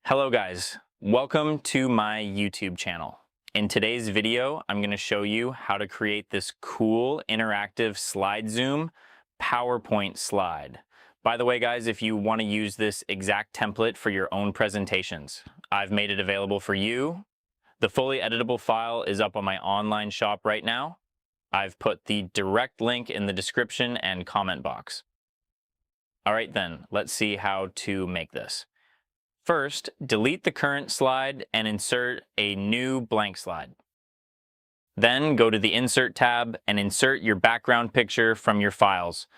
Hello guys, welcome to my YouTube channel. In today's video, I'm going to show you how to create this cool interactive slide zoom PowerPoint slide. By the way guys, if you want to use this exact template for your own presentations, I've made it available for you. The fully editable file is up on my online shop right now. I've put the direct link in the description and comment box. Alright then, let's see how to make this. First, delete the current slide and insert a new blank slide. Then go to the Insert tab and insert your background picture from your files.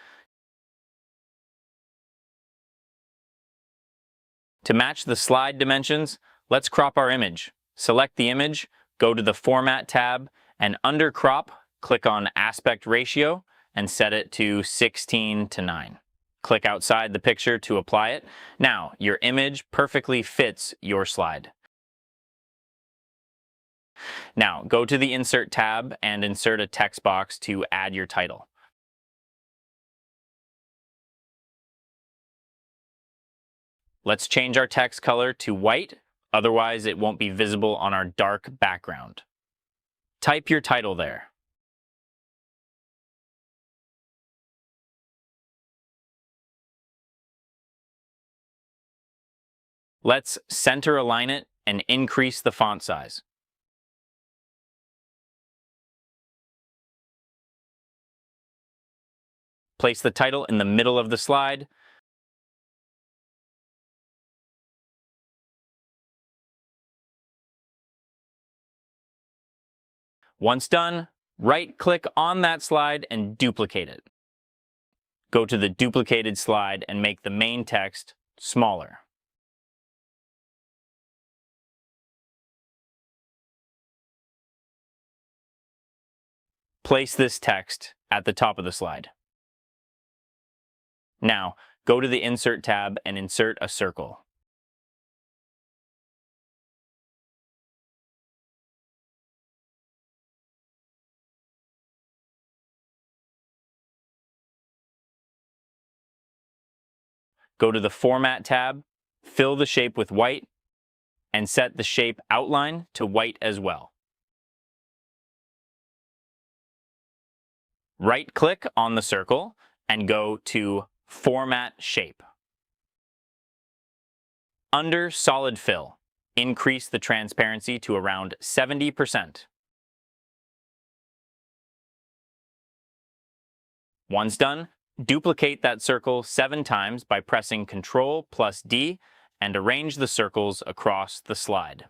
To match the slide dimensions, let's crop our image. Select the image, go to the Format tab, and under Crop, click on Aspect Ratio and set it to 16:9. Click outside the picture to apply it. Now, your image perfectly fits your slide. Now, go to the Insert tab and insert a text box to add your title. Let's change our text color to white, otherwise it won't be visible on our dark background. Type your title there. Let's center align it and increase the font size. Place the title in the middle of the slide. Once done, right-click on that slide and duplicate it. Go to the duplicated slide and make the main text smaller. Place this text at the top of the slide. Now, go to the Insert tab and insert a circle. Go to the Format tab, fill the shape with white, and set the shape outline to white as well. Right-click on the circle and go to Format Shape. Under Solid Fill, increase the transparency to around 70%. Once done, duplicate that circle 7 times by pressing Ctrl+D and arrange the circles across the slide.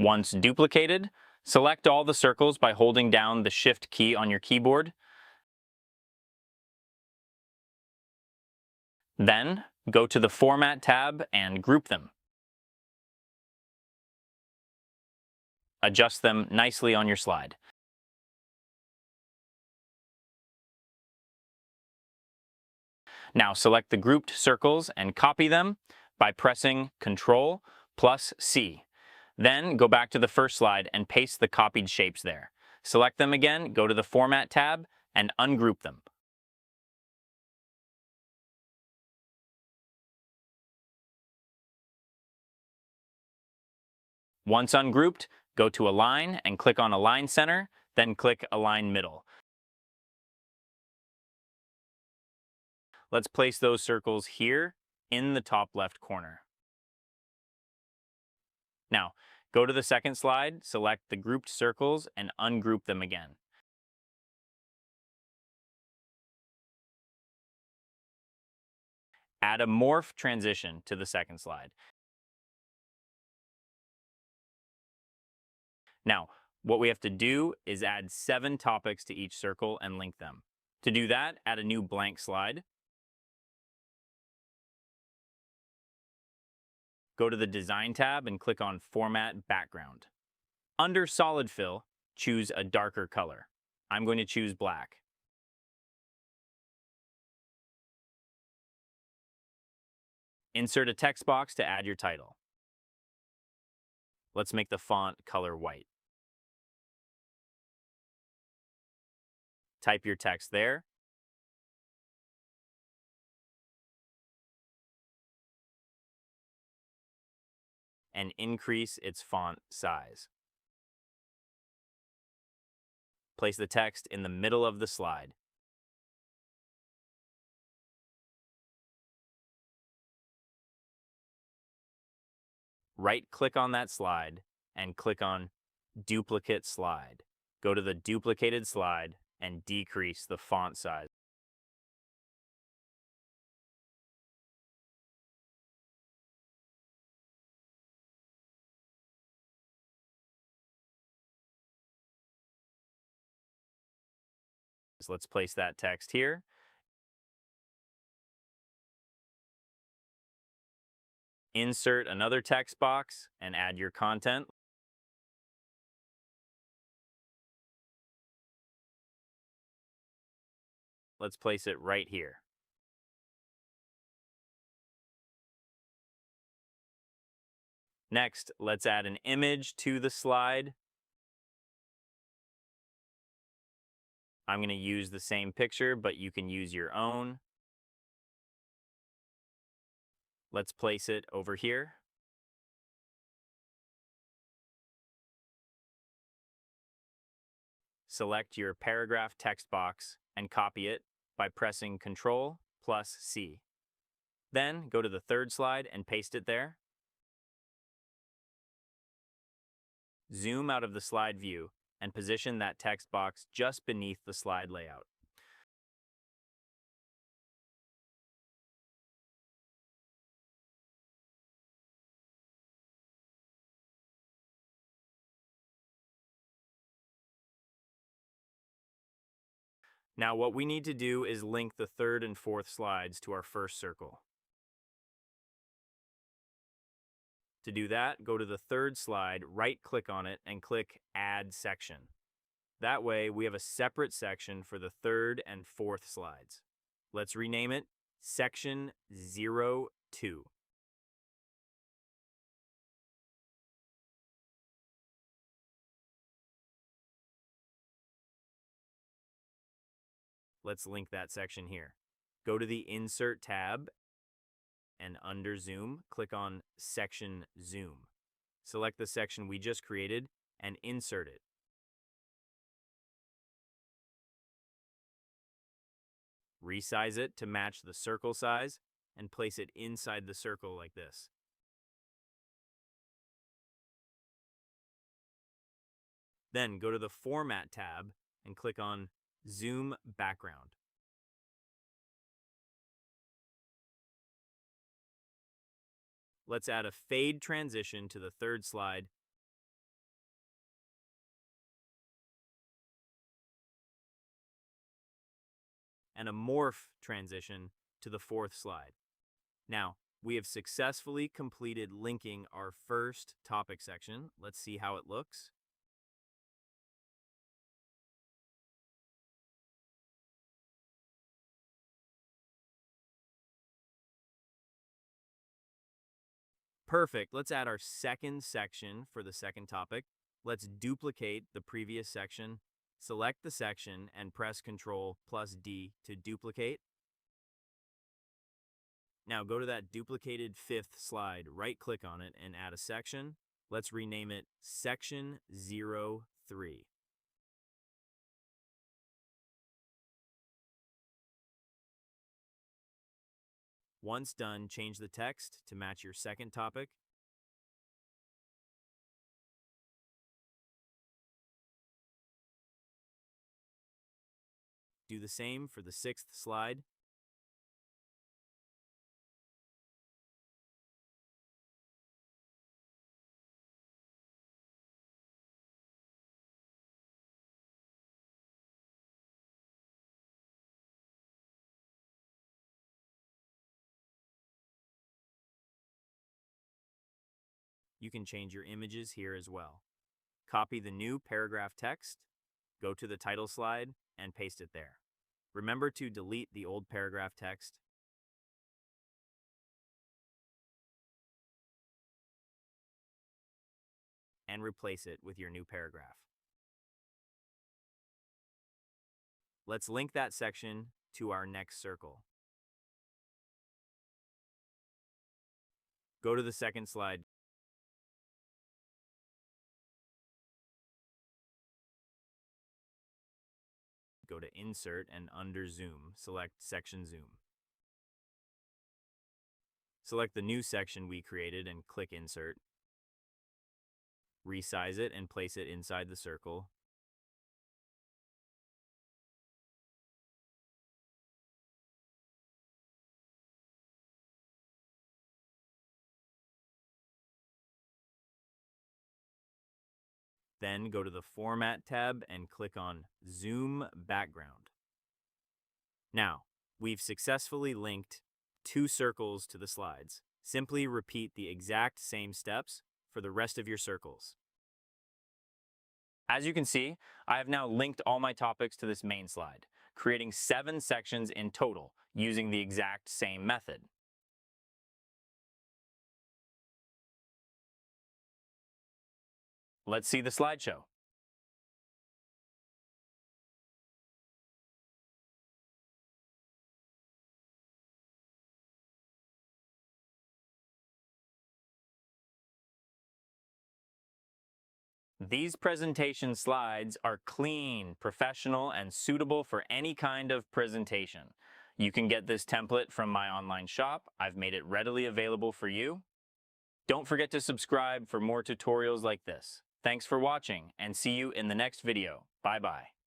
Once duplicated, select all the circles by holding down the Shift key on your keyboard. Then, go to the Format tab and group them. Adjust them nicely on your slide. Now select the grouped circles and copy them by pressing Ctrl+C. Then go back to the first slide and paste the copied shapes there. Select them again, go to the Format tab, and ungroup them. Once ungrouped, go to Align and click on Align Center, then click Align Middle. Let's place those circles here in the top left corner. Now, go to the second slide, select the grouped circles, and ungroup them again. Add a Morph transition to the second slide. Now, what we have to do is add 7 topics to each circle and link them. To do that, add a new blank slide. Go to the Design tab and click on Format Background. Under Solid Fill, choose a darker color. I'm going to choose black. Insert a text box to add your title. Let's make the font color white. Type your text there. And increase its font size. Place the text in the middle of the slide. Right-click on that slide and click on Duplicate Slide. Go to the duplicated slide and decrease the font size. So let's place that text here. Insert another text box and add your content. Let's place it right here. Next, let's add an image to the slide. I'm going to use the same picture, but you can use your own. Let's place it over here. Select your paragraph text box and copy it by pressing Ctrl+C. Then go to the third slide and paste it there. Zoom out of the slide view and position that text box just beneath the slide layout. Now what we need to do is link the third and fourth slides to our first circle. To do that, go to the third slide, right-click on it, and click Add Section. That way, we have a separate section for the third and fourth slides. Let's rename it Section 02. Let's link that section here. Go to the Insert tab and under Zoom, click on Section Zoom. Select the section we just created and insert it. Resize it to match the circle size and place it inside the circle like this. Then go to the Format tab and click on Zoom Background. Let's add a fade transition to the third slide and a morph transition to the fourth slide. Now, we have successfully completed linking our first topic section. Let's see how it looks. Perfect. Let's add our second section for the second topic. Let's duplicate the previous section. Select the section and press Ctrl+D to duplicate. Now go to that duplicated fifth slide, right-click on it, and add a section. Let's rename it Section 03. Once done, change the text to match your second topic. Do the same for the sixth slide. You can change your images here as well. Copy the new paragraph text, go to the title slide, and paste it there. Remember to delete the old paragraph text. and replace it with your new paragraph. Let's link that section to our next circle. Go to the second slide. Go to Insert and under Zoom, select Section Zoom. Select the new section we created and click Insert. Resize it and place it inside the circle. Then go to the Format tab and click on Zoom Background. Now, we've successfully linked 2 circles to the slides. Simply repeat the exact same steps for the rest of your circles. As you can see, I have now linked all my topics to this main slide, creating 7 sections in total using the exact same method. Let's see the slideshow. These presentation slides are clean, professional, and suitable for any kind of presentation. You can get this template from my online shop. I've made it readily available for you. Don't forget to subscribe for more tutorials like this. Thanks for watching, and see you in the next video. Bye-bye.